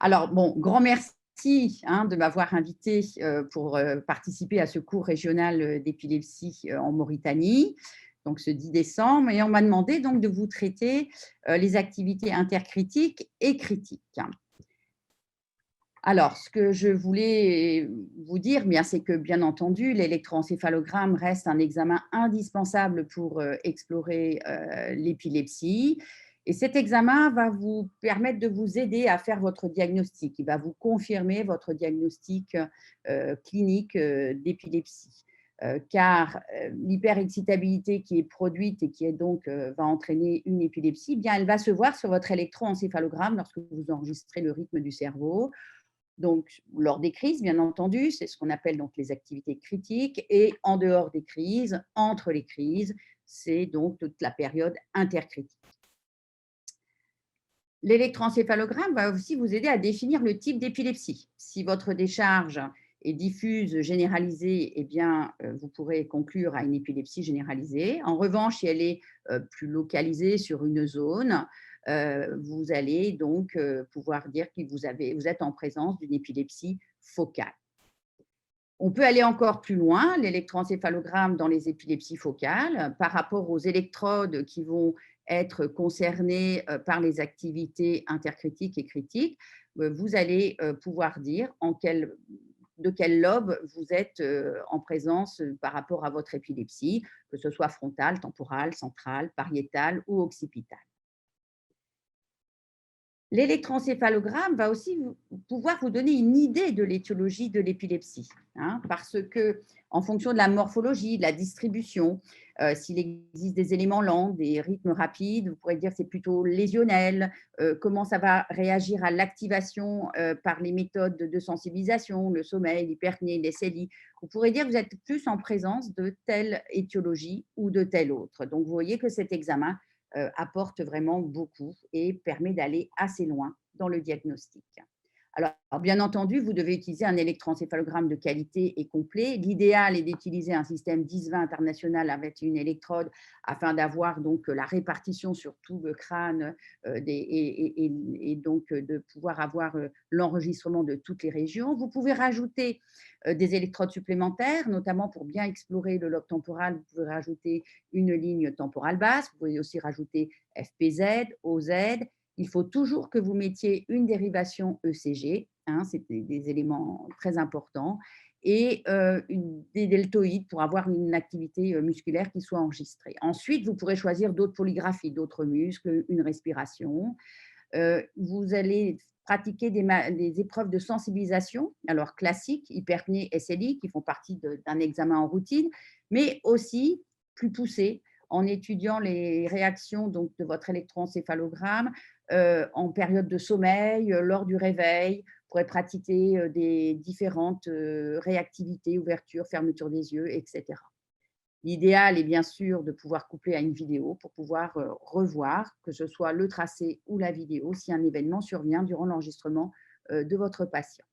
Alors, bon, grand merci de m'avoir invité pour participer à ce cours régional d'épilepsie en Mauritanie, donc ce 10 décembre. Et on m'a demandé donc de vous traiter les activités intercritiques et critiques. Alors, ce que je voulais vous dire, bien, c'est que, bien entendu, l'électroencéphalogramme reste un examen indispensable pour explorer l'épilepsie. Et cet examen va vous permettre de vous aider à faire votre diagnostic. Il va vous confirmer votre diagnostic clinique d'épilepsie. Car l'hyperexcitabilité qui est produite et qui est donc, va entraîner une épilepsie, eh bien, elle va se voir sur votre électroencéphalogramme lorsque vous enregistrez le rythme du cerveau. Donc, lors des crises, bien entendu, c'est ce qu'on appelle donc les activités critiques, et en dehors des crises, entre les crises, c'est donc toute la période intercritique. L'électroencéphalogramme va aussi vous aider à définir le type d'épilepsie. Si votre décharge est diffuse, généralisée, eh bien, vous pourrez conclure à une épilepsie généralisée. En revanche, si elle est plus localisée sur une zone, vous allez donc pouvoir dire que vous êtes en présence d'une épilepsie focale. On peut aller encore plus loin, l'électroencéphalogramme dans les épilepsies focales, par rapport aux électrodes qui vont être concernées par les activités intercritiques et critiques, vous allez pouvoir dire de quel lobe vous êtes en présence par rapport à votre épilepsie, que ce soit frontale, temporale, centrale, pariétale ou occipitale. L'électroencéphalogramme va aussi pouvoir vous donner une idée de l'étiologie de l'épilepsie, parce que, en fonction de la morphologie, de la distribution, s'il existe des éléments lents, des rythmes rapides, vous pourrez dire que c'est plutôt lésionnel, comment ça va réagir à l'activation par les méthodes de sensibilisation, le sommeil, l'hyperpnée, les CELI. Vous pourrez dire que vous êtes plus en présence de telle étiologie ou de telle autre. Donc, vous voyez que cet examen apporte vraiment beaucoup et permet d'aller assez loin dans le diagnostic. Alors, bien entendu, vous devez utiliser un électroencéphalogramme de qualité et complet. L'idéal est d'utiliser un système 10-20 international avec une électrode afin d'avoir donc la répartition sur tout le crâne et donc de pouvoir avoir l'enregistrement de toutes les régions. Vous pouvez rajouter des électrodes supplémentaires, notamment pour bien explorer le lobe temporal. Vous pouvez rajouter une ligne temporale basse. Vous pouvez aussi rajouter FPZ, OZ. Il faut toujours que vous mettiez une dérivation ECG, c'est des éléments très importants, et des deltoïdes pour avoir une activité musculaire qui soit enregistrée. Ensuite, vous pourrez choisir d'autres polygraphies, d'autres muscles, une respiration. Vous allez pratiquer des épreuves de sensibilisation, alors classiques, hyperpnée, SLI, qui font partie d'un examen en routine, mais aussi plus poussées, en étudiant les réactions donc, de votre électroencéphalogramme en période de sommeil, lors du réveil. Vous pourrez pratiquer des différentes réactivités, ouverture, fermeture des yeux, etc. L'idéal est bien sûr de pouvoir coupler à une vidéo pour pouvoir revoir, que ce soit le tracé ou la vidéo, si un événement survient durant l'enregistrement de votre patient.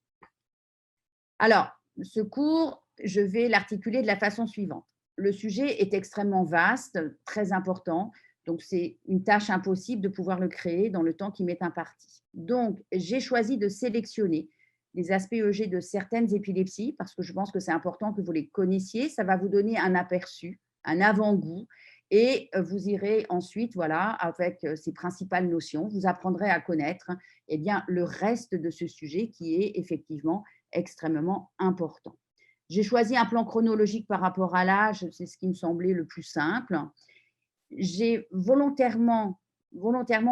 Alors, ce cours, je vais l'articuler de la façon suivante. Le sujet est extrêmement vaste, très important, donc c'est une tâche impossible de pouvoir le créer dans le temps qui m'est imparti. Donc, j'ai choisi de sélectionner les aspects EG de certaines épilepsies, parce que je pense que c'est important que vous les connaissiez. Ça va vous donner un aperçu, un avant-goût, et vous irez ensuite, voilà, avec ces principales notions, vous apprendrez à connaître eh bien, le reste de ce sujet qui est effectivement extrêmement important. J'ai choisi un plan chronologique par rapport à l'âge, c'est ce qui me semblait le plus simple. J'ai volontairement,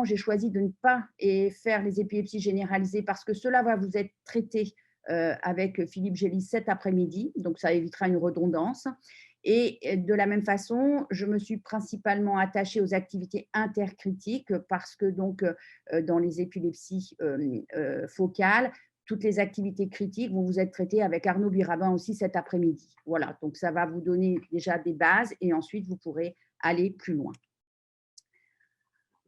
j'ai choisi de ne pas faire les épilepsies généralisées parce que cela va vous être traité avec Philippe Gély cet après-midi, donc ça évitera une redondance. Et de la même façon, je me suis principalement attachée aux activités intercritiques parce que donc dans les épilepsies focales, toutes les activités critiques vont vous être traitées avec Arnaud Birabin aussi cet après-midi. Voilà, donc ça va vous donner déjà des bases et ensuite vous pourrez aller plus loin.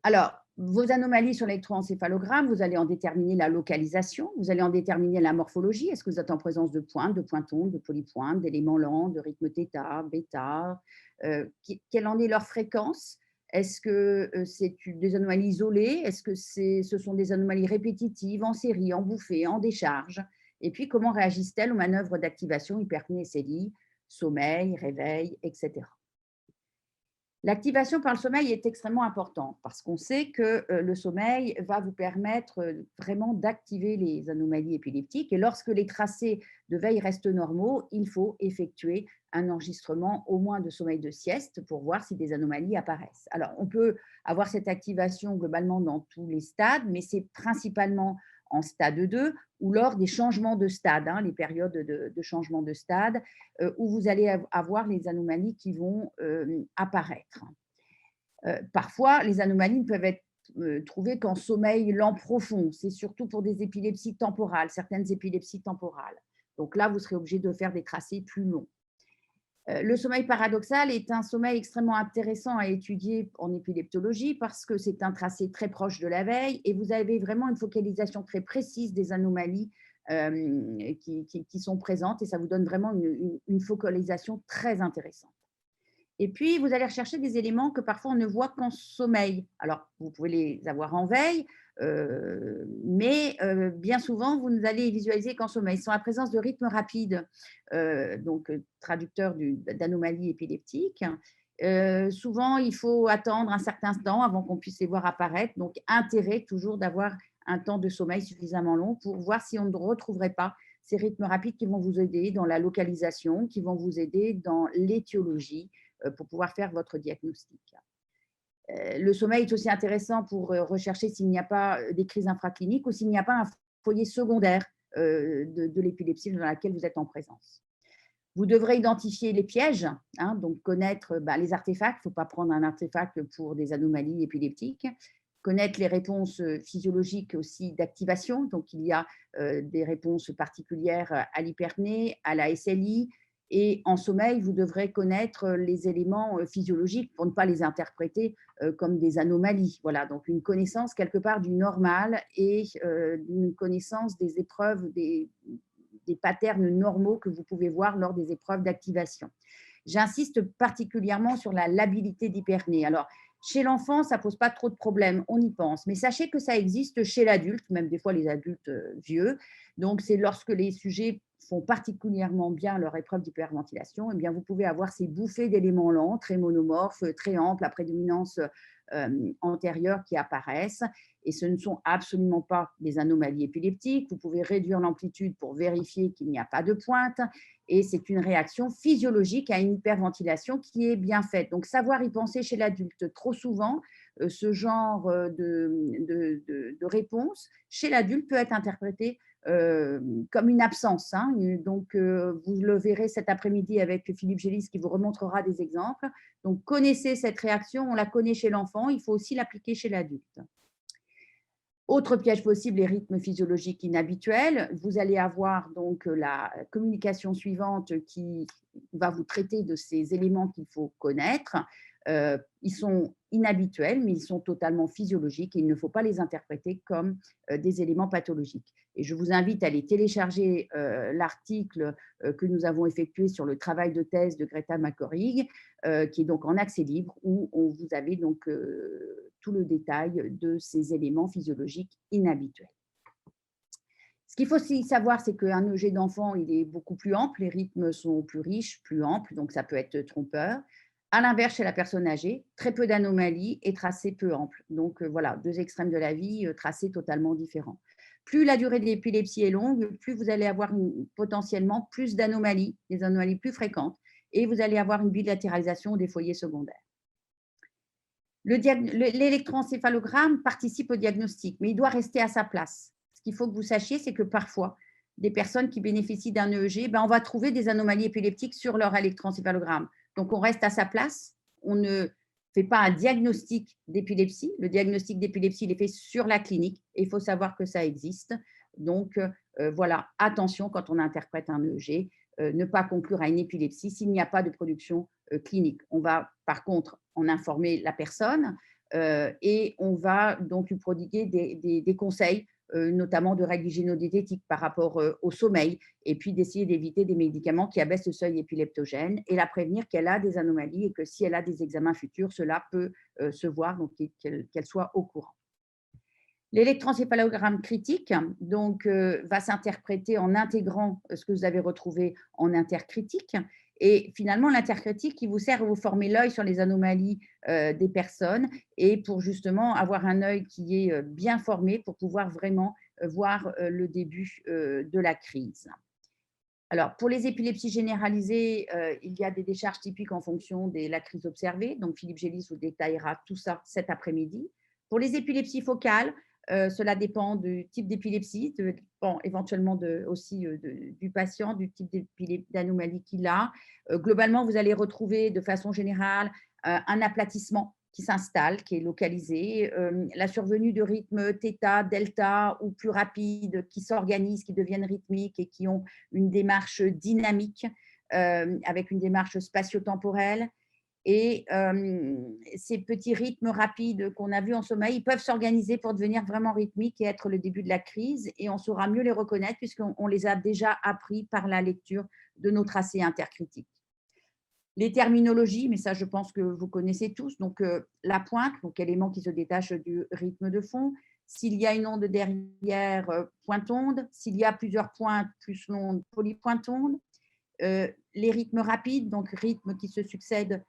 Alors, vos anomalies sur l'électroencéphalogramme, vous allez en déterminer la localisation, vous allez en déterminer la morphologie. Est-ce que vous êtes en présence de pointes, de pointons, de polypointes, d'éléments lents, de rythme θ, bêta, quelle en est leur fréquence? Est-ce que c'est des anomalies isolées? Est-ce que ce sont des anomalies répétitives, en série, en bouffées, en décharge? Et puis, comment réagissent-elles aux manœuvres d'activation hyperpnée et CELI, sommeil, réveil, etc. L'activation par le sommeil est extrêmement importante parce qu'on sait que le sommeil va vous permettre vraiment d'activer les anomalies épileptiques. Et lorsque les tracés de veille restent normaux, il faut effectuer un enregistrement au moins de sommeil de sieste pour voir si des anomalies apparaissent. Alors, on peut avoir cette activation globalement dans tous les stades, mais c'est principalement en stade 2 ou lors des changements de stade, hein, les périodes de changement de stade, où vous allez avoir les anomalies qui vont apparaître. Parfois, les anomalies peuvent être trouvées qu'en sommeil lent profond. C'est surtout pour des épilepsies temporales, certaines épilepsies temporales. Donc là, vous serez obligé de faire des tracés plus longs. Le sommeil paradoxal est un sommeil extrêmement intéressant à étudier en épileptologie parce que c'est un tracé très proche de la veille et vous avez vraiment une focalisation très précise des anomalies qui sont présentes et ça vous donne vraiment une focalisation très intéressante. Et puis, vous allez rechercher des éléments que parfois on ne voit qu'en sommeil. Alors, vous pouvez les avoir en veille, mais bien souvent, vous ne allez les visualiser qu'en sommeil. Ils sont en présence de rythmes rapides, donc traducteurs d'anomalies épileptiques. Souvent, il faut attendre un certain temps avant qu'on puisse les voir apparaître. Donc, intérêt toujours d'avoir un temps de sommeil suffisamment long pour voir si on ne retrouverait pas ces rythmes rapides qui vont vous aider dans la localisation, qui vont vous aider dans l'étiologie pour pouvoir faire votre diagnostic. Le sommeil est aussi intéressant pour rechercher s'il n'y a pas des crises infracliniques ou s'il n'y a pas un foyer secondaire de l'épilepsie dans laquelle vous êtes en présence. Vous devrez identifier les pièges, hein, donc connaître les artefacts. Il ne faut pas prendre un artefact pour des anomalies épileptiques. Connaître les réponses physiologiques aussi d'activation. Donc, il y a des réponses particulières à l'hyperpnée, à la SLI. Et en sommeil, vous devrez connaître les éléments physiologiques pour ne pas les interpréter comme des anomalies. Voilà, donc une connaissance quelque part du normal et une connaissance des épreuves, des patterns normaux que vous pouvez voir lors des épreuves d'activation. J'insiste particulièrement sur la labilité d'hyperpnée. Alors, chez l'enfant, ça ne pose pas trop de problèmes, on y pense. Mais sachez que ça existe chez l'adulte, même des fois les adultes vieux. Donc, c'est lorsque les sujets font particulièrement bien leur épreuve d'hyperventilation, eh bien, vous pouvez avoir ces bouffées d'éléments lents, très monomorphes, très amples, à prédominance antérieure qui apparaissent. Et ce ne sont absolument pas des anomalies épileptiques. Vous pouvez réduire l'amplitude pour vérifier qu'il n'y a pas de pointe. Et c'est une réaction physiologique à une hyperventilation qui est bien faite. Donc, savoir y penser chez l'adulte. Trop souvent, ce genre de réponse chez l'adulte peut être interprété comme une absence. Hein. Donc, vous le verrez cet après-midi avec Philippe Gélis qui vous remontrera des exemples. Donc, connaissez cette réaction, on la connaît chez l'enfant, il faut aussi l'appliquer chez l'adulte. Autre piège possible, les rythmes physiologiques inhabituels. Vous allez avoir donc la communication suivante qui va vous traiter de ces éléments qu'il faut connaître. Ils sont inhabituels, mais ils sont totalement physiologiques et il ne faut pas les interpréter comme des éléments pathologiques. Et je vous invite à aller télécharger l'article que nous avons effectué sur le travail de thèse de Greta McCorrig, qui est donc en accès libre, où vous avez donc tout le détail de ces éléments physiologiques inhabituels. Ce qu'il faut aussi savoir, c'est qu'un EEG d'enfant, il est beaucoup plus ample, les rythmes sont plus riches, plus amples, donc ça peut être trompeur. À l'inverse, chez la personne âgée, très peu d'anomalies et tracés peu amples. Donc voilà, deux extrêmes de la vie, tracés totalement différents. Plus la durée de l'épilepsie est longue, plus vous allez avoir potentiellement plus d'anomalies, des anomalies plus fréquentes, et vous allez avoir une bilatéralisation des foyers secondaires. L'électroencéphalogramme participe au diagnostic, mais il doit rester à sa place. Ce qu'il faut que vous sachiez, c'est que parfois, des personnes qui bénéficient d'un EEG, on va trouver des anomalies épileptiques sur leur électroencéphalogramme. Donc, on reste à sa place, on ne fait pas un diagnostic d'épilepsie. Le diagnostic d'épilepsie, il est fait sur la clinique et il faut savoir que ça existe. Donc, voilà, attention quand on interprète un EEG, ne pas conclure à une épilepsie s'il n'y a pas de production clinique. On va par contre en informer la personne et on va donc lui prodiguer des conseils notamment de règles hygiéno-diététiques par rapport au sommeil, et puis d'essayer d'éviter des médicaments qui abaissent le seuil épileptogène et la prévenir qu'elle a des anomalies et que si elle a des examens futurs, cela peut se voir, donc qu'elle soit au courant. L'électroencéphalogramme critique donc, va s'interpréter en intégrant ce que vous avez retrouvé en intercritique. Et finalement, l'intercritique qui vous sert à vous former l'œil sur les anomalies des personnes et pour justement avoir un œil qui est bien formé pour pouvoir vraiment voir le début de la crise. Alors, pour les épilepsies généralisées, il y a des décharges typiques en fonction de la crise observée. Donc, Philippe Gélis vous détaillera tout ça cet après-midi. Pour les épilepsies focales, cela dépend du type d'épilepsie, éventuellement aussi du patient, du type d'anomalie qu'il a. Globalement, vous allez retrouver de façon générale un aplatissement qui s'installe, qui est localisé, la survenue de rythmes θ, delta ou plus rapides qui s'organisent, qui deviennent rythmiques et qui ont une démarche dynamique avec une démarche spatio-temporelle. Et ces petits rythmes rapides qu'on a vus en sommeil, ils peuvent s'organiser pour devenir vraiment rythmiques et être le début de la crise. Et on saura mieux les reconnaître puisqu'on les a déjà appris par la lecture de nos tracés intercritiques. Les terminologies, mais ça, je pense que vous connaissez tous. Donc, la pointe, donc élément qui se détache du rythme de fond. S'il y a une onde derrière, pointe-onde. S'il y a plusieurs pointes plus l'onde, polypointe-onde. Les rythmes rapides, donc rythmes qui se succèdent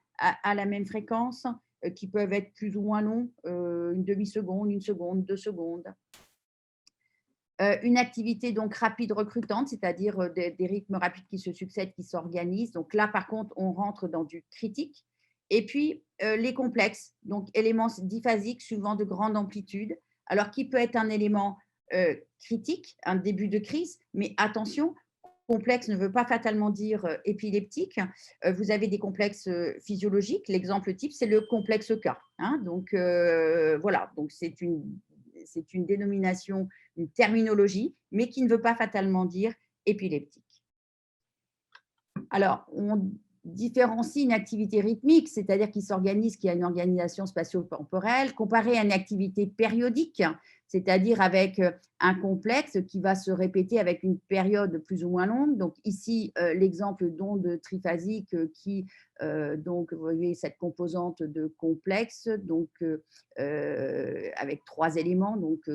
à la même fréquence, qui peuvent être plus ou moins longs, une demi-seconde, 1 seconde, 2 secondes. Une activité donc rapide recrutante, c'est-à-dire des rythmes rapides qui se succèdent, qui s'organisent. Donc là, par contre, on rentre dans du critique. Et puis, les complexes, donc éléments diphasiques suivant de grandes amplitudes, alors qui peut être un élément critique, un début de crise, mais attention, complexe ne veut pas fatalement dire épileptique. Vous avez des complexes physiologiques. L'exemple type, c'est le complexe K. Hein, donc, voilà, donc c'est une dénomination, une terminologie, mais qui ne veut pas fatalement dire épileptique. Alors, on différencie une activité rythmique, c'est-à-dire qui s'organise, qui a une organisation spatio-temporelle, comparée à une activité périodique, c'est-à-dire avec un complexe qui va se répéter avec une période plus ou moins longue. Donc ici, l'exemple d'onde triphasique qui, donc, vous voyez cette composante de complexe, donc avec 3 éléments, donc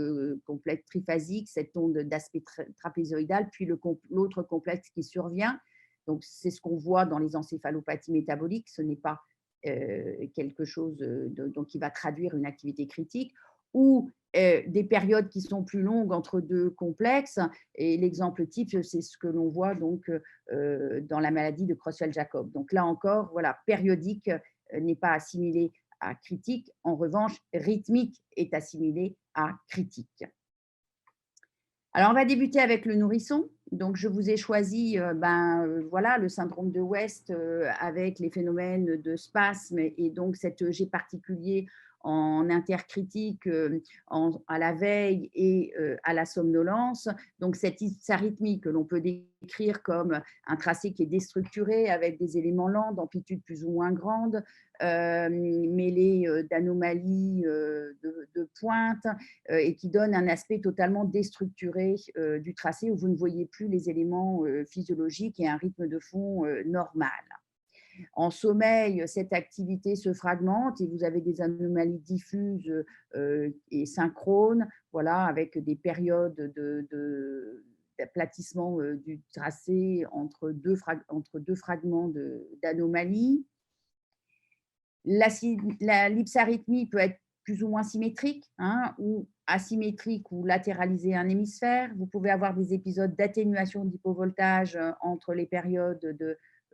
complexe triphasique, cette onde d'aspect trapézoïdal, puis l'autre complexe qui survient. Donc, c'est ce qu'on voit dans les encéphalopathies métaboliques. Ce n'est pas quelque chose qui va traduire une activité critique ou des périodes qui sont plus longues entre 2 complexes. Et l'exemple type, c'est ce que l'on voit donc, dans la maladie de Creutzfeldt-Jakob. Donc là encore, voilà, périodique n'est pas assimilé à critique. En revanche, rythmique est assimilé à critique. Alors, on va débuter avec le nourrisson. Donc, je vous ai choisi voilà, le syndrome de West avec les phénomènes de spasme et donc cet jet particulier en intercritique à la veille et à la somnolence. Donc, cette arythmie que l'on peut décrire comme un tracé qui est déstructuré avec des éléments lents d'amplitude plus ou moins grande, mêlés d'anomalies de pointe et qui donne un aspect totalement déstructuré du tracé où vous ne voyez plus les éléments physiologiques et un rythme de fond normal. En sommeil, cette activité se fragmente et vous avez des anomalies diffuses et synchrones, voilà, avec des périodes d'aplatissement du tracé entre deux fragments d'anomalies. L'hypsarythmie peut être plus ou moins symétrique, hein, ou asymétrique ou latéraliser un hémisphère. Vous pouvez avoir des épisodes d'atténuation d'hypovoltage entre les périodes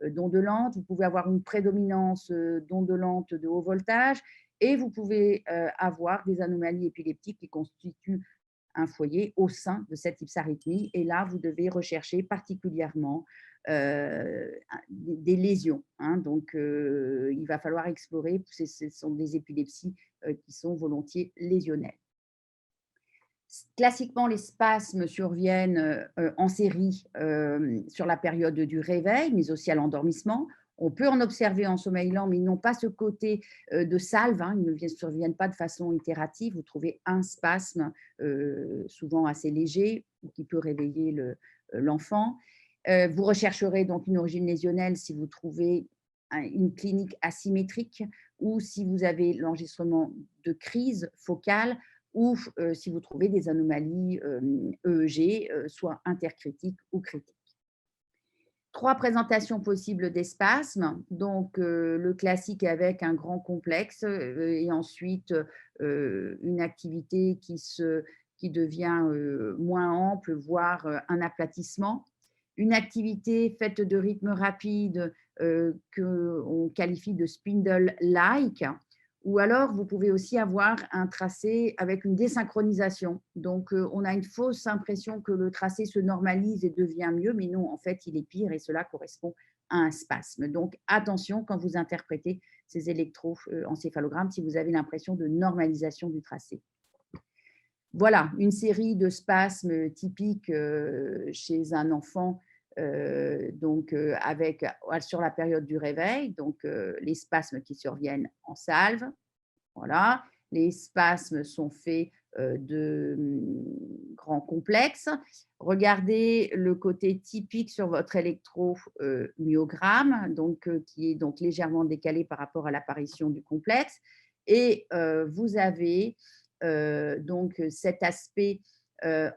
d'ondes lentes. Vous pouvez avoir une prédominance d'ondes lentes de haut voltage et vous pouvez avoir des anomalies épileptiques qui constituent un foyer au sein de cette hypsarythmie. Et là, vous devez rechercher particulièrement des lésions. Hein, donc, il va falloir explorer. Ce sont des épilepsies qui sont volontiers lésionnelles. Classiquement, les spasmes surviennent en série sur la période du réveil, mais aussi à l'endormissement. On peut en observer en sommeil lent, mais ils n'ont pas ce côté de salve, hein, ils ne surviennent pas de façon itérative. Vous trouvez un spasme, souvent assez léger, qui peut réveiller l'enfant. Vous rechercherez donc une origine lésionnelle si vous trouvez une clinique asymétrique ou si vous avez l'enregistrement de crise focale ou si vous trouvez des anomalies EEG, soit intercritiques ou critiques. 3 présentations possibles des spasmes, donc le classique avec un grand complexe et ensuite une activité qui devient moins ample, voire un aplatissement. Une activité faite de rythme rapide qu'on qualifie de spindle-like, ou alors vous pouvez aussi avoir un tracé avec une désynchronisation. Donc on a une fausse impression que le tracé se normalise et devient mieux, mais non, en fait, il est pire et cela correspond à un spasme. Donc attention quand vous interprétez ces électroencéphalogrammes si vous avez l'impression de normalisation du tracé. Voilà, une série de spasmes typiques chez un enfant sur la période du réveil, donc les spasmes qui surviennent en salve. Voilà, les spasmes sont faits de grands complexes. Regardez le côté typique sur votre électromyogramme, qui est donc légèrement décalé par rapport à l'apparition du complexe. Et vous avez donc cet aspect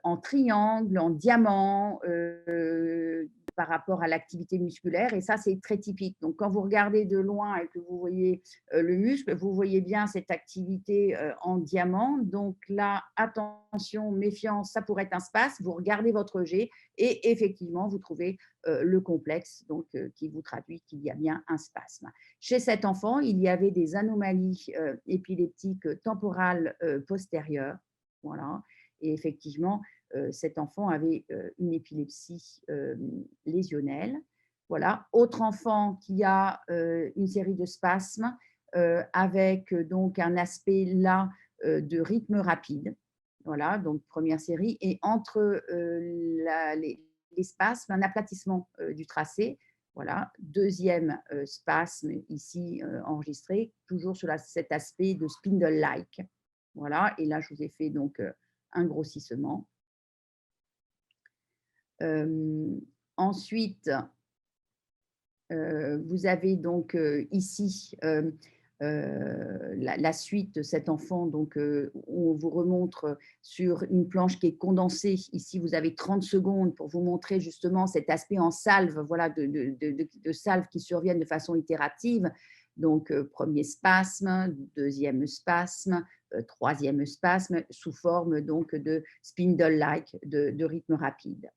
en triangle, en diamant, par rapport à l'activité musculaire. Et ça, c'est très typique. Donc, quand vous regardez de loin et que vous voyez le muscle, vous voyez bien cette activité en diamant. Donc là, attention, méfiance, ça pourrait être un spasme. Vous regardez votre G et effectivement, vous trouvez le complexe qui vous traduit qu'il y a bien un spasme. Chez cet enfant, il y avait des anomalies épileptiques temporales postérieures. Voilà. Et effectivement, cet enfant avait une épilepsie lésionnelle. Voilà. Autre enfant qui a une série de spasmes avec donc un aspect là de rythme rapide. Voilà, donc première série. Et entre les spasmes, un aplatissement du tracé. Voilà, deuxième spasme ici enregistré, toujours sur cet aspect de spindle-like. Voilà, et là, je vous ai fait donc un grossissement. Ensuite, vous avez donc ici la suite de cet enfant, donc, où on vous remontre sur une planche qui est condensée. Ici, vous avez 30 secondes pour vous montrer justement cet aspect en salve, voilà, de salve qui surviennent de façon itérative. Donc, premier spasme, deuxième spasme, troisième spasme, sous forme donc de spindle-like, de rythme rapide.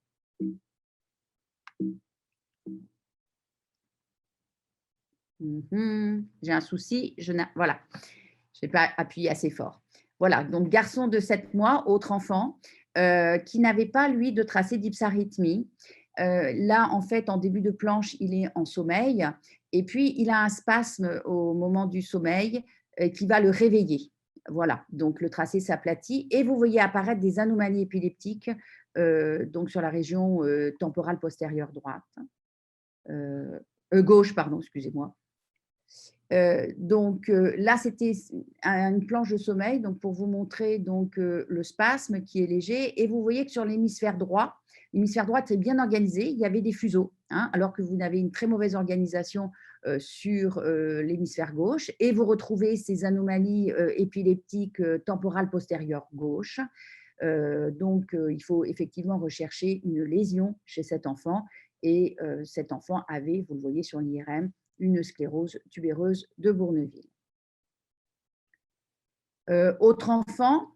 J'ai un souci, voilà, je n'ai pas appuyé assez fort. Voilà, donc garçon de 7 mois, autre enfant, qui n'avait pas, lui, de tracé d'hypsarythmie. Là, en fait, en début de planche, il est en sommeil et puis il a un spasme au moment du sommeil qui va le réveiller. Voilà, donc le tracé s'aplatit et vous voyez apparaître des anomalies épileptiques donc sur la région temporale postérieure droite. Gauche, pardon, excusez-moi. Donc là, c'était une planche de sommeil donc pour vous montrer donc, le spasme qui est léger. Et vous voyez que sur l'hémisphère droit est bien organisé. Il y avait des fuseaux, hein, alors que vous avez une très mauvaise organisation sur l'hémisphère gauche. Et vous retrouvez ces anomalies épileptiques temporales postérieures gauche. Donc, il faut effectivement rechercher une lésion chez cet enfant. Et cet enfant avait, vous le voyez sur l'IRM, une sclérose tubéreuse de Bourneville. Autre enfant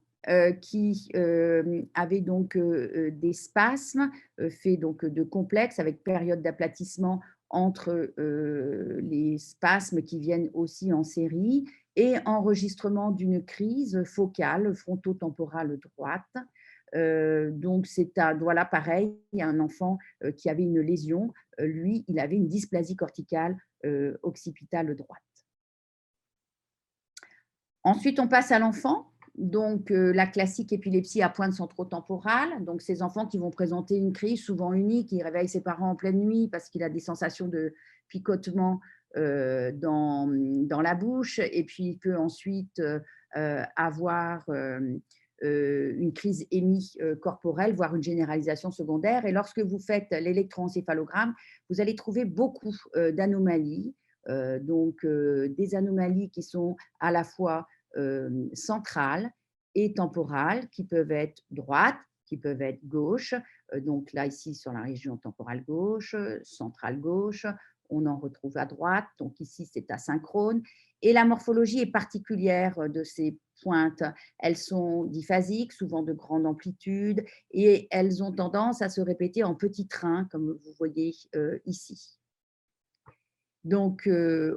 qui avait donc des spasmes faits donc de complexes avec période d'aplatissement entre les spasmes qui viennent aussi en série et enregistrement d'une crise focale frontotemporale droite. Donc, voilà, pareil, il y a un enfant qui avait une lésion. Lui, il avait une dysplasie corticale occipitale droite. Ensuite, on passe à l'enfant donc la classique épilepsie à pointe centrotemporale, donc ces enfants qui vont présenter une crise souvent unique, qui réveillent ses parents en pleine nuit parce qu'il a des sensations de picotement dans la bouche, et puis il peut ensuite avoir une crise corporelle, voire une généralisation secondaire. Et lorsque vous faites l'électroencéphalogramme, vous allez trouver beaucoup d'anomalies, donc des anomalies qui sont à la fois centrales et temporales, qui peuvent être droites, qui peuvent être gauches. Donc là, ici, sur la région temporale gauche, centrale gauche, on en retrouve à droite. Donc ici, c'est asynchrone. Et la morphologie est particulière de ces pointes. Elles sont diphasiques, souvent de grande amplitude, et elles ont tendance à se répéter en petits trains, comme vous voyez ici. Donc,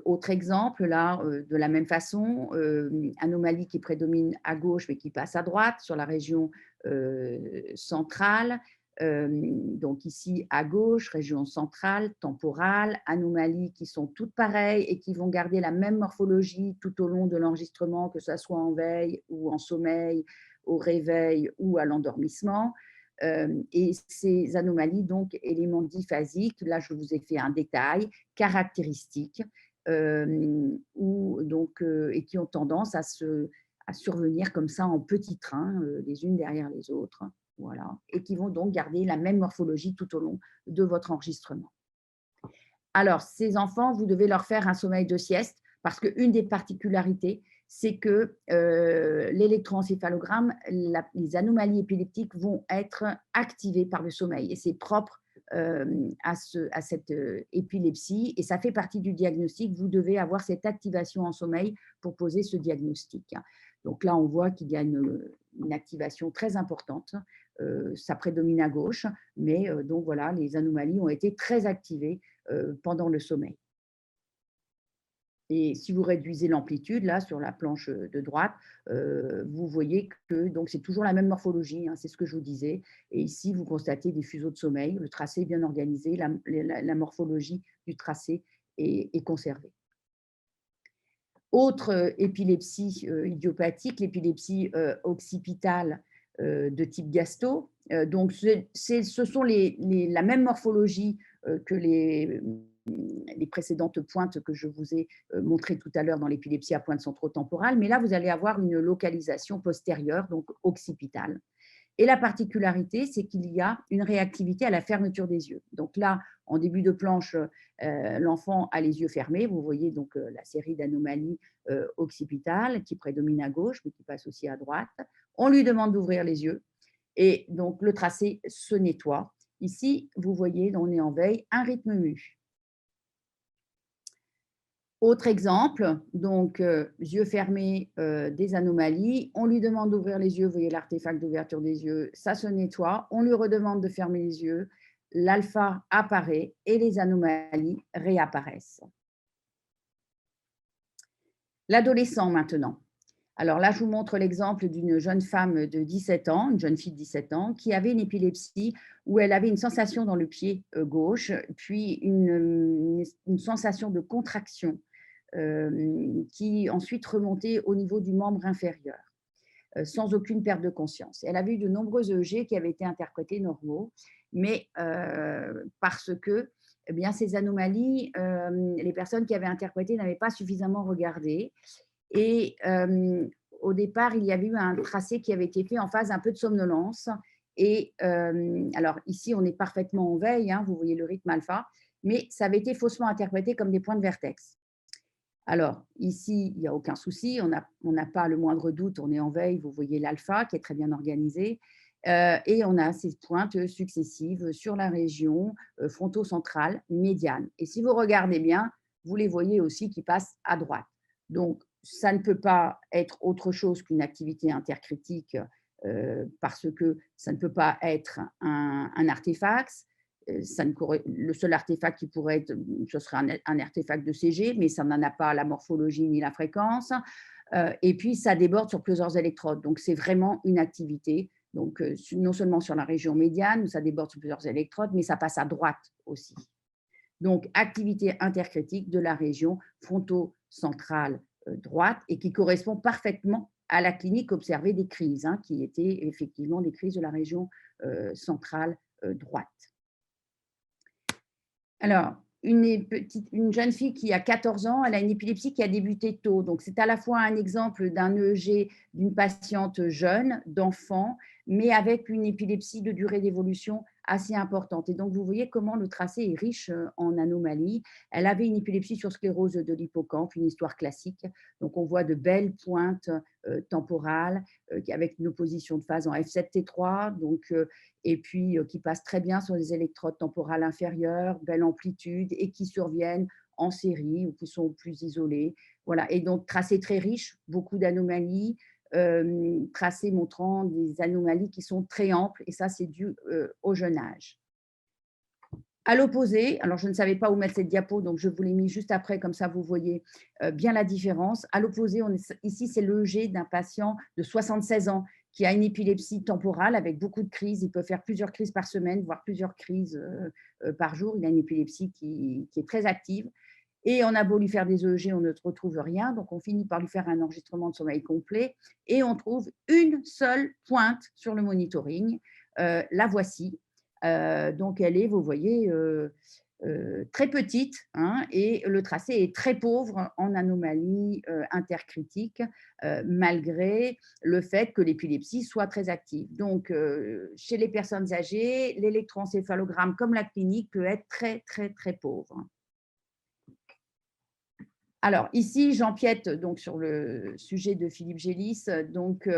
autre exemple, là, de la même façon, anomalie qui prédomine à gauche mais qui passe à droite sur la région centrale. Donc ici à gauche, région centrale, temporale, anomalies qui sont toutes pareilles et qui vont garder la même morphologie tout au long de l'enregistrement, que ce soit en veille ou en sommeil, au réveil ou à l'endormissement. Et ces anomalies, donc éléments diphasiques, là je vous ai fait un détail, caractéristiques, et qui ont tendance à survenir comme ça en petits trains, les unes derrière les autres, voilà, et qui vont donc garder la même morphologie tout au long de votre enregistrement. Alors, ces enfants, vous devez leur faire un sommeil de sieste, parce qu'une des particularités, c'est que l'électroencéphalogramme, les anomalies épileptiques vont être activées par le sommeil, et c'est propre à cette épilepsie, et ça fait partie du diagnostic. Vous devez avoir cette activation en sommeil pour poser ce diagnostic. Donc là, on voit qu'il y a une activation très importante. Ça prédomine à gauche, mais donc voilà, les anomalies ont été très activées pendant le sommeil. Et si vous réduisez l'amplitude, là, sur la planche de droite, vous voyez que c'est toujours la même morphologie, hein, c'est ce que je vous disais. Et ici, vous constatez des fuseaux de sommeil, le tracé est bien organisé, la morphologie du tracé est conservée. Autre épilepsie idiopathique, l'épilepsie occipitale de type gasto. Donc, ce sont la même morphologie que les précédentes pointes que je vous ai montrées tout à l'heure dans l'épilepsie à pointe centrotemporale, mais là, vous allez avoir une localisation postérieure, donc occipitale. Et la particularité, c'est qu'il y a une réactivité à la fermeture des yeux. Donc là, en début de planche, l'enfant a les yeux fermés. Vous voyez donc la série d'anomalies occipitales qui prédominent à gauche, mais qui passent aussi à droite. On lui demande d'ouvrir les yeux et donc le tracé se nettoie. Ici, vous voyez, on est en veille, un rythme mu. Autre exemple, donc yeux fermés, des anomalies. On lui demande d'ouvrir les yeux, vous voyez l'artefact d'ouverture des yeux, ça se nettoie. On lui redemande de fermer les yeux, l'alpha apparaît et les anomalies réapparaissent. L'adolescent maintenant. Alors là, je vous montre l'exemple d'une jeune femme de 17 ans, une jeune fille de 17 ans, qui avait une épilepsie où elle avait une sensation dans le pied gauche, puis une sensation de contraction qui ensuite remontait au niveau du membre inférieur, sans aucune perte de conscience. Elle avait eu de nombreux EEG qui avaient été interprétés normaux, mais parce que eh bien, ces anomalies, les personnes qui avaient interprété n'avaient pas suffisamment regardé. Et au départ, il y avait eu un tracé qui avait été fait en phase un peu de somnolence. Et alors ici, on est parfaitement en veille, hein, vous voyez le rythme alpha, mais ça avait été faussement interprété comme des points de vertex. Alors ici, il n'y a aucun souci, on n'a pas le moindre doute, on est en veille, vous voyez l'alpha qui est très bien organisé. Et on a ces pointes successives sur la région fronto-centrale médiane. Et si vous regardez bien, vous les voyez aussi qui passent à droite. Donc, ça ne peut pas être autre chose qu'une activité intercritique parce que ça ne peut pas être un artefact. Le seul artefact qui pourrait être, ce serait un artefact de CG, mais ça n'en a pas la morphologie ni la fréquence. Et puis, ça déborde sur plusieurs électrodes. Donc, c'est vraiment une activité. Donc, non seulement sur la région médiane, où ça déborde sur plusieurs électrodes, mais ça passe à droite aussi. Donc, activité intercritique de la région fronto-centrale droite et qui correspond parfaitement à la clinique observer des crises, hein, qui étaient effectivement des crises de la région centrale droite. Alors, une jeune fille qui a 14 ans, elle a une épilepsie qui a débuté tôt. Donc, c'est à la fois un exemple d'un EEG d'une patiente jeune, d'enfant, mais avec une épilepsie de durée d'évolution assez importante. Et donc, vous voyez comment le tracé est riche en anomalies. Elle avait une épilepsie sur sclérose de l'hippocampe, une histoire classique. Donc, on voit de belles pointes temporales avec une opposition de phase en F7T3. Donc, et puis qui passent très bien sur les électrodes temporales inférieures, belle amplitude, et qui surviennent en série ou qui sont plus isolées. Voilà. Et donc, tracé très riche, beaucoup d'anomalies, tracé montrant des anomalies qui sont très amples, et ça, c'est dû au jeune âge. À l'opposé, alors je ne savais pas où mettre cette diapo, donc je vous l'ai mis juste après, comme ça vous voyez bien la différence. À l'opposé, ici, c'est l'EEG d'un patient de 76 ans qui a une épilepsie temporale avec beaucoup de crises. Il peut faire plusieurs crises par semaine, voire plusieurs crises par jour. Il a une épilepsie qui est très active. Et on a beau lui faire des EEG, on ne retrouve rien. Donc, on finit par lui faire un enregistrement de sommeil complet et on trouve une seule pointe sur le monitoring. La voici. Donc, elle est, vous voyez, très petite, hein, et le tracé est très pauvre en anomalies intercritiques, malgré le fait que l'épilepsie soit très active. Donc, chez les personnes âgées, l'électroencéphalogramme, comme la clinique, peut être très, très, très pauvre. Alors ici, j'empiète donc sur le sujet de Philippe Gélis, donc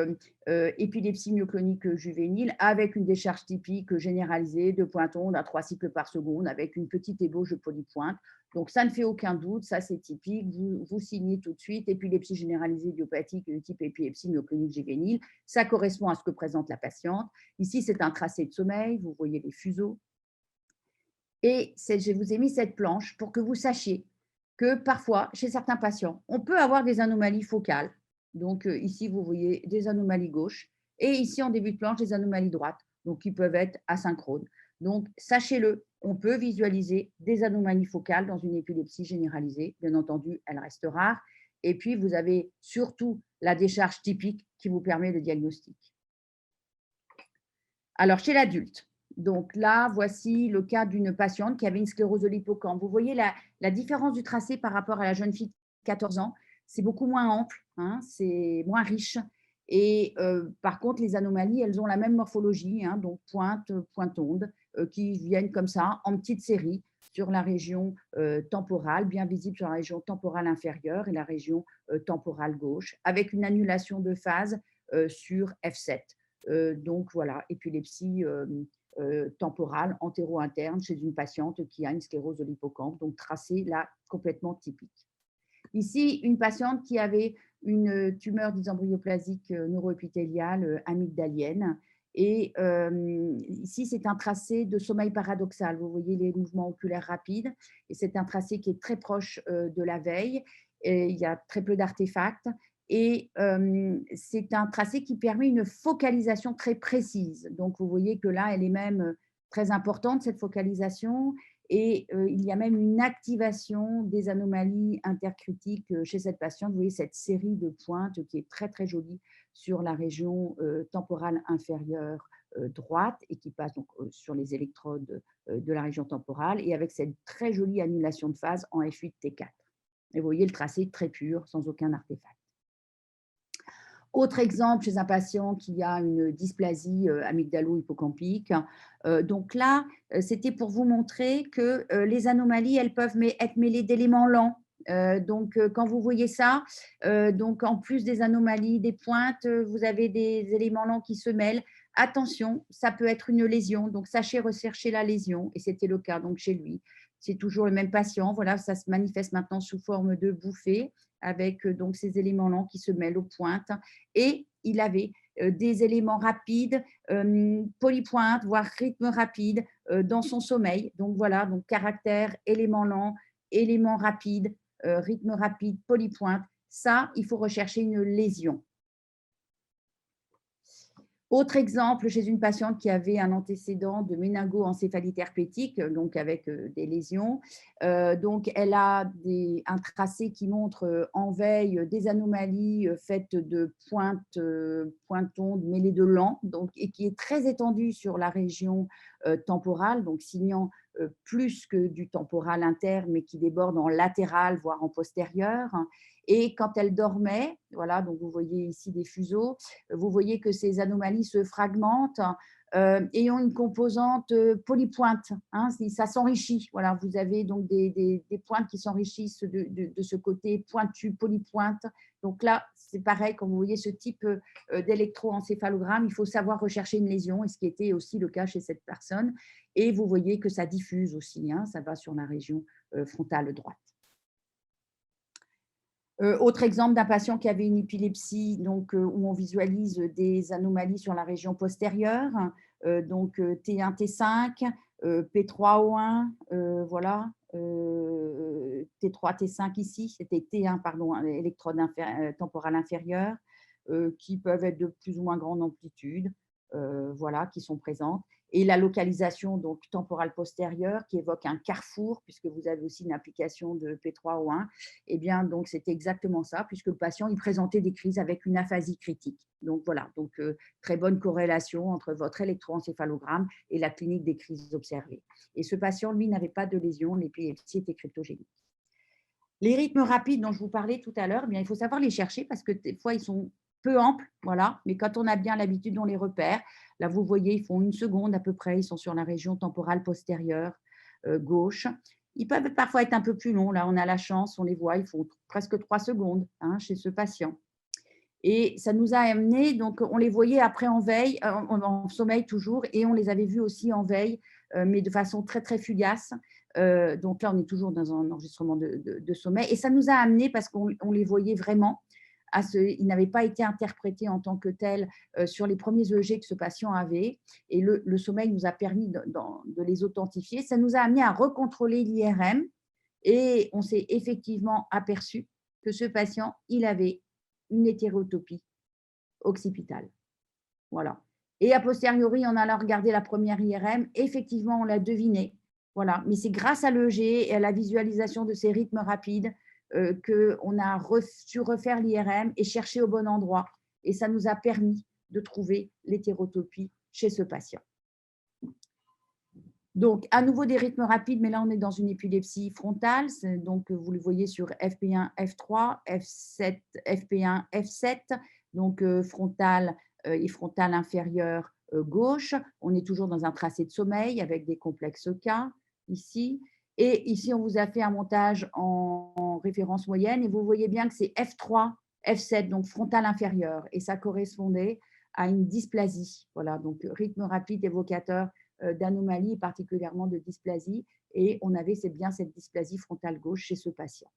épilepsie myoclonique juvénile avec une décharge typique généralisée de pointe onde à 3 cycles par seconde avec une petite ébauche de polypointe. Donc ça ne fait aucun doute, ça c'est typique, vous signez tout de suite, épilepsie généralisée idiopathique de type épilepsie myoclonique juvénile, ça correspond à ce que présente la patiente. Ici, c'est un tracé de sommeil, vous voyez les fuseaux. Et je vous ai mis cette planche pour que vous sachiez que parfois, chez certains patients, on peut avoir des anomalies focales. Donc, ici, vous voyez des anomalies gauches. Et ici, en début de planche, des anomalies droites, donc qui peuvent être asynchrones. Donc, sachez-le, on peut visualiser des anomalies focales dans une épilepsie généralisée. Bien entendu, elle reste rare. Et puis, vous avez surtout la décharge typique qui vous permet le diagnostic. Alors, chez l'adulte, donc là, voici le cas d'une patiente qui avait une sclérose de l'hippocampe. Vous voyez la différence du tracé par rapport à la jeune fille de 14 ans. C'est beaucoup moins ample, hein, c'est moins riche. Et par contre, les anomalies, elles ont la même morphologie, hein, donc pointe onde, qui viennent comme ça en petite série sur la région temporale, bien visible sur la région temporale inférieure et la région temporale gauche, avec une annulation de phase sur F7. Donc voilà, épilepsie temporale antéro-interne chez une patiente qui a une sclérose de l'hippocampe, donc tracé là complètement typique. Ici, une patiente qui avait une tumeur dysembryoplastique neuroépithéliale amygdalienne. Et ici, c'est un tracé de sommeil paradoxal. Vous voyez les mouvements oculaires rapides. Et c'est un tracé qui est très proche de la veille. Et il y a très peu d'artefacts. Et c'est un tracé qui permet une focalisation très précise. Donc, vous voyez que là, elle est même très importante, cette focalisation. Et il y a même une activation des anomalies intercritiques chez cette patiente. Vous voyez cette série de pointes qui est très, très jolie sur la région temporale inférieure droite et qui passe donc sur les électrodes de la région temporale et avec cette très jolie annulation de phase en F8T4. Et vous voyez le tracé très pur, sans aucun artefact. Autre exemple chez un patient qui a une dysplasie amygdalo-hippocampique. Donc là, c'était pour vous montrer que les anomalies, elles peuvent être mêlées d'éléments lents. Donc, quand vous voyez ça, donc en plus des anomalies, des pointes, vous avez des éléments lents qui se mêlent. Attention, ça peut être une lésion. Donc, sachez rechercher la lésion. Et c'était le cas donc chez lui. C'est toujours le même patient. Voilà, ça se manifeste maintenant sous forme de bouffée avec donc ces éléments lents qui se mêlent aux pointes. Et il avait des éléments rapides, polypointes, voire rythme rapide dans son sommeil. Donc voilà, donc caractère, élément lent, élément rapide, rythme rapide, polypointe. Ça, il faut rechercher une lésion. Autre exemple, chez une patiente qui avait un antécédent de méningo-encéphalite herpétique, donc avec des lésions. Donc, elle a un tracé qui montre en veille des anomalies faites de pointes, pointondes mêlées de lents, donc, et qui est très étendue sur la région temporale, donc signant plus que du temporal interne, mais qui déborde en latéral, voire en postérieur. Et quand elle dormait, voilà, donc vous voyez ici des fuseaux, vous voyez que ces anomalies se fragmentent et ont une composante polypointe. Hein, ça s'enrichit. Voilà, vous avez donc des pointes qui s'enrichissent de ce côté pointu, polypointe. Donc là, c'est pareil, quand vous voyez ce type d'électroencéphalogramme, il faut savoir rechercher une lésion, et ce qui était aussi le cas chez cette personne. Et vous voyez que ça diffuse aussi, hein, ça va sur la région frontale droite. Autre exemple d'un patient qui avait une épilepsie, donc, où on visualise des anomalies sur la région postérieure, donc T1, T5, P3O1, voilà, T3, T5 ici, c'était T1, pardon, électrode temporale inférieure, qui peuvent être de plus ou moins grande amplitude, voilà, qui sont présentes. Et la localisation donc temporale postérieure qui évoque un carrefour, puisque vous avez aussi une application de P3O1, eh bien, donc, c'était exactement ça, puisque le patient, il présentait des crises avec une aphasie critique. Donc, voilà, donc, très bonne corrélation entre votre électroencéphalogramme et la clinique des crises observées. Et ce patient, lui, n'avait pas de lésion, l'épilepsie était cryptogénique. Les rythmes rapides dont je vous parlais tout à l'heure, eh bien, il faut savoir les chercher parce que des fois, ils sont peu amples, voilà, mais quand on a bien l'habitude, on les repère. Là, vous voyez, ils font 1 seconde à peu près, ils sont sur la région temporale postérieure gauche. Ils peuvent parfois être un peu plus longs. Là, on a la chance, on les voit, ils font presque 3 secondes, hein, chez ce patient. Et ça nous a amené, donc on les voyait après en veille, en sommeil toujours, et on les avait vus aussi en veille, mais de façon très, très fugace. Donc là, on est toujours dans un enregistrement de sommeil. Et ça nous a amené, parce qu'on les voyait vraiment, ils n'avaient pas été interprétés en tant que tels sur les premiers EEG que ce patient avait. Et le sommeil nous a permis de les authentifier. Ça nous a amené à recontrôler l'IRM. Et on s'est effectivement aperçu que ce patient, il avait une hétérotopie occipitale. Voilà. Et a posteriori, on allant regarder la première IRM, effectivement, on l'a deviné. Voilà. Mais c'est grâce à l'EEG et à la visualisation de ces rythmes rapides qu'on a su refaire l'IRM et chercher au bon endroit. Et ça nous a permis de trouver l'hétérotopie chez ce patient. Donc, à nouveau des rythmes rapides, mais là, on est dans une épilepsie frontale. Donc, vous le voyez sur FP1, F3, F7, FP1, F7, donc frontale et frontale inférieure gauche. On est toujours dans un tracé de sommeil avec des complexes K ici. Et ici, on vous a fait un montage en référence moyenne et vous voyez bien que c'est F3, F7, donc frontale inférieure. Et ça correspondait à une dysplasie. Voilà, donc rythme rapide évocateur d'anomalie, particulièrement de dysplasie, et on avait bien cette dysplasie frontale gauche chez ce patient.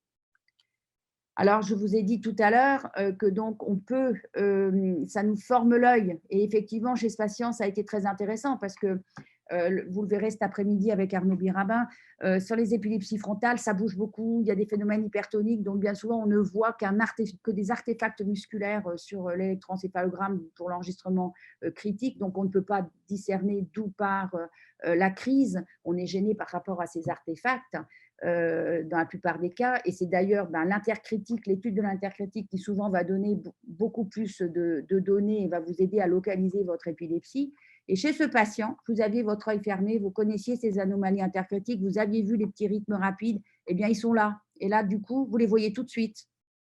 Alors, je vous ai dit tout à l'heure que donc on peut, ça nous forme l'œil, et effectivement, chez ce patient, ça a été très intéressant parce que vous le verrez cet après-midi avec Arnaud Birabin, sur les épilepsies frontales, ça bouge beaucoup, il y a des phénomènes hypertoniques, donc bien souvent, on ne voit que des artefacts musculaires sur l'électroencéphalogramme pour l'enregistrement critique, donc on ne peut pas discerner d'où part la crise, on est gêné par rapport à ces artefacts dans la plupart des cas, et c'est d'ailleurs l'intercritique, l'étude de l'intercritique qui souvent va donner beaucoup plus de données et va vous aider à localiser votre épilepsie. Et chez ce patient, vous aviez votre œil fermé, vous connaissiez ces anomalies intercritiques, vous aviez vu les petits rythmes rapides, eh bien, ils sont là. Et là, du coup, vous les voyez tout de suite.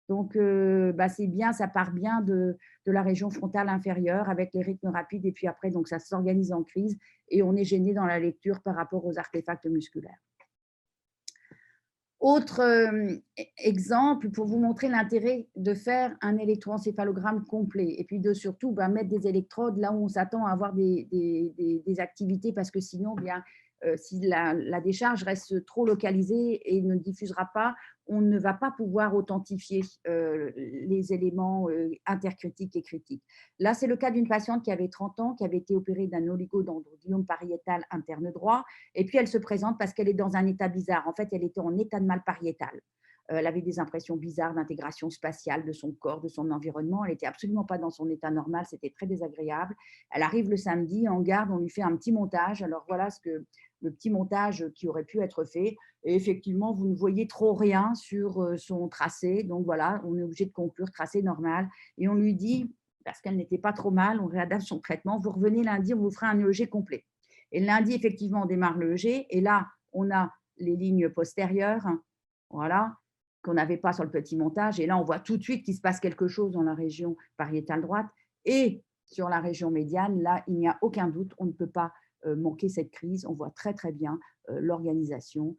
Donc, c'est bien, ça part bien de la région frontale inférieure avec les rythmes rapides. Et puis après, donc, ça s'organise en crise et on est gêné dans la lecture par rapport aux artefacts musculaires. Autre exemple pour vous montrer l'intérêt de faire un électroencéphalogramme complet et puis de surtout mettre des électrodes là où on s'attend à avoir des activités parce que sinon, bien, si la décharge reste trop localisée et ne diffusera pas, on ne va pas pouvoir authentifier les éléments intercritiques et critiques. Là, c'est le cas d'une patiente qui avait 30 ans, qui avait été opérée d'un oligodendrogliome pariétal interne droit, et puis elle se présente parce qu'elle est dans un état bizarre. En fait, elle était en état de mal pariétal. Elle avait des impressions bizarres d'intégration spatiale de son corps, de son environnement. Elle n'était absolument pas dans son état normal, c'était très désagréable. Elle arrive le samedi en garde, on lui fait un petit montage. Alors voilà le petit montage qui aurait pu être fait. Et effectivement, vous ne voyez trop rien sur son tracé. Donc voilà, on est obligé de conclure tracé normal. Et on lui dit, parce qu'elle n'était pas trop mal, on réadapte son traitement. Vous revenez lundi, on vous fera un EEG complet. Et lundi, effectivement, on démarre le EEG. Et là, on a les lignes postérieures, voilà, qu'on n'avait pas sur le petit montage. Et là, on voit tout de suite qu'il se passe quelque chose dans la région pariétale droite. Et sur la région médiane, là, il n'y a aucun doute, on ne peut pas manquer cette crise. On voit très, très bien l'organisation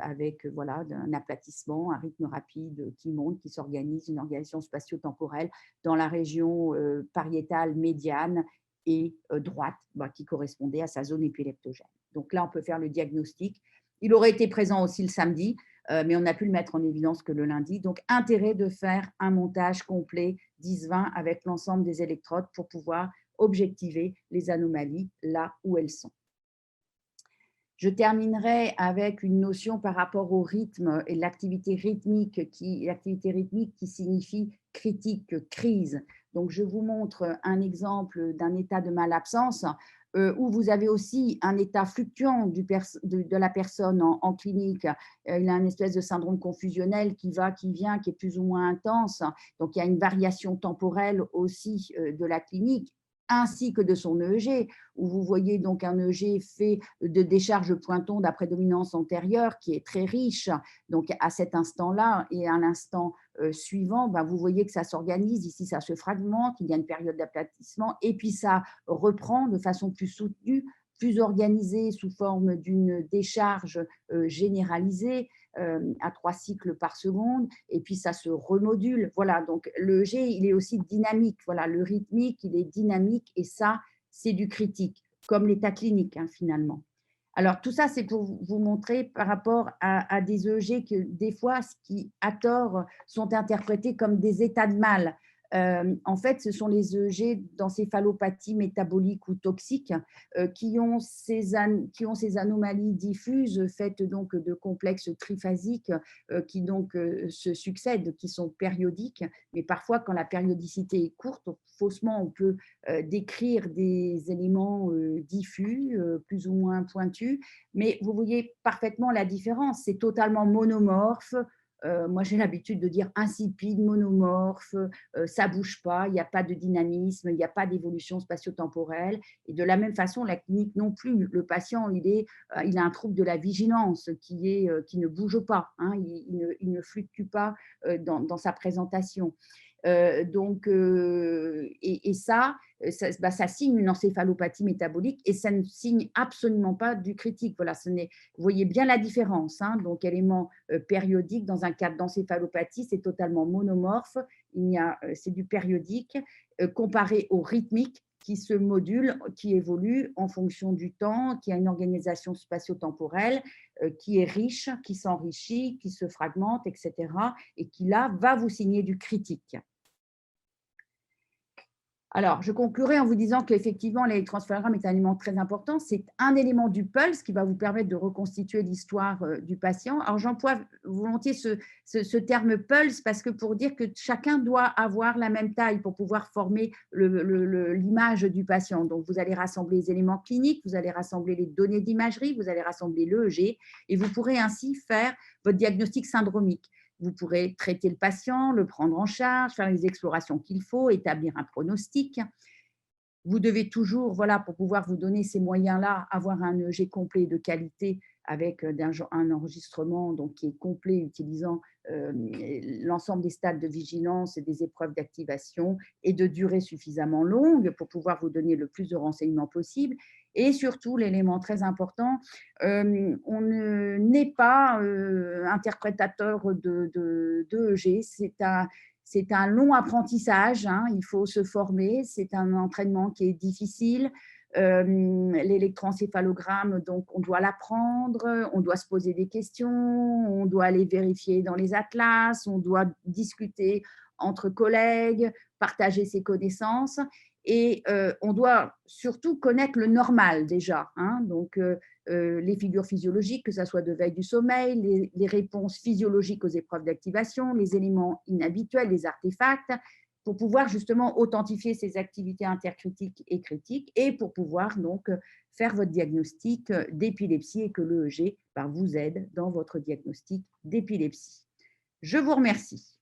avec voilà, un aplatissement, un rythme rapide qui monte, qui s'organise, une organisation spatio-temporelle dans la région pariétale médiane et droite, qui correspondait à sa zone épileptogène. Donc là, on peut faire le diagnostic. Il aurait été présent aussi le samedi, mais on n'a pu le mettre en évidence que le lundi. Donc, intérêt de faire un montage complet 10-20 avec l'ensemble des électrodes pour pouvoir objectiver les anomalies là où elles sont. Je terminerai avec une notion par rapport au rythme et l'activité rythmique qui signifie critique, crise. Donc, je vous montre un exemple d'un état de malabsence où vous avez aussi un état fluctuant de la personne en clinique. Il a une espèce de syndrome confusionnel qui va, qui vient, qui est plus ou moins intense. Donc, il y a une variation temporelle aussi de la clinique ainsi que de son EEG, où vous voyez donc un EEG fait de décharge pointon à prédominance antérieure qui est très riche. Donc, à cet instant-là et à l'instant suivant, vous voyez que ça s'organise. Ici, ça se fragmente, il y a une période d'aplatissement et puis ça reprend de façon plus soutenue, plus organisée sous forme d'une décharge généralisée à 3 cycles par seconde, et puis ça se remodule. Voilà, donc le G, il est aussi dynamique. Voilà, le rythmique, il est dynamique, et ça, c'est du critique, comme l'état clinique, finalement. Alors, tout ça, c'est pour vous montrer par rapport à des EEG que des fois, qui à tort sont interprétés comme des états de mal. En fait, ce sont les EEG d'encéphalopathie métabolique ou toxique qui ont ces anomalies diffuses faites donc de complexes triphasiques qui donc se succèdent, qui sont périodiques. Mais parfois, quand la périodicité est courte, faussement, on peut décrire des éléments diffus, plus ou moins pointus. Mais vous voyez parfaitement la différence. C'est totalement monomorphe. Moi, j'ai l'habitude de dire insipide, monomorphe, ça ne bouge pas, il n'y a pas de dynamisme, il n'y a pas d'évolution spatio-temporelle. Et de la même façon, la clinique non plus. Le patient, il a un trouble de la vigilance qui ne bouge pas, il ne fluctue pas dans sa présentation. Et ça signe une encéphalopathie métabolique et ça ne signe absolument pas du critique. Voilà, vous voyez bien la différence. Donc, élément périodique dans un cadre d'encéphalopathie, c'est totalement monomorphe. C'est du périodique comparé au rythmique qui se module, qui évolue en fonction du temps, qui a une organisation spatio-temporelle, qui est riche, qui s'enrichit, qui se fragmente, etc. et qui, là, va vous signer du critique. Alors, je conclurai en vous disant qu'effectivement, l'électroencéphalogramme est un élément très important. C'est un élément du pulse qui va vous permettre de reconstituer l'histoire du patient. Alors, j'emploie volontiers ce terme pulse parce que pour dire que chacun doit avoir la même taille pour pouvoir former l'image du patient. Donc, vous allez rassembler les éléments cliniques, vous allez rassembler les données d'imagerie, vous allez rassembler l'EEG et vous pourrez ainsi faire votre diagnostic syndromique. Vous pourrez traiter le patient, le prendre en charge, faire les explorations qu'il faut, établir un pronostic. Vous devez toujours, voilà, pour pouvoir vous donner ces moyens-là, avoir un EEG complet de qualité avec un enregistrement donc, qui est complet utilisant l'ensemble des stades de vigilance et des épreuves d'activation et de durée suffisamment longue pour pouvoir vous donner le plus de renseignements possible. Et surtout, l'élément très important, on n'est pas interprétateur d'EEG, c'est un long apprentissage, il faut se former, c'est un entraînement qui est difficile. L'électroencéphalogramme, donc on doit l'apprendre, on doit se poser des questions, on doit aller vérifier dans les atlas, on doit discuter entre collègues, partager ses connaissances et on doit surtout connaître le normal déjà. Donc, les figures physiologiques, que ce soit de veille du sommeil, les réponses physiologiques aux épreuves d'activation, les éléments inhabituels, les artefacts, pour pouvoir justement authentifier ces activités intercritiques et critiques et pour pouvoir donc faire votre diagnostic d'épilepsie et que l'EEG vous aide dans votre diagnostic d'épilepsie. Je vous remercie.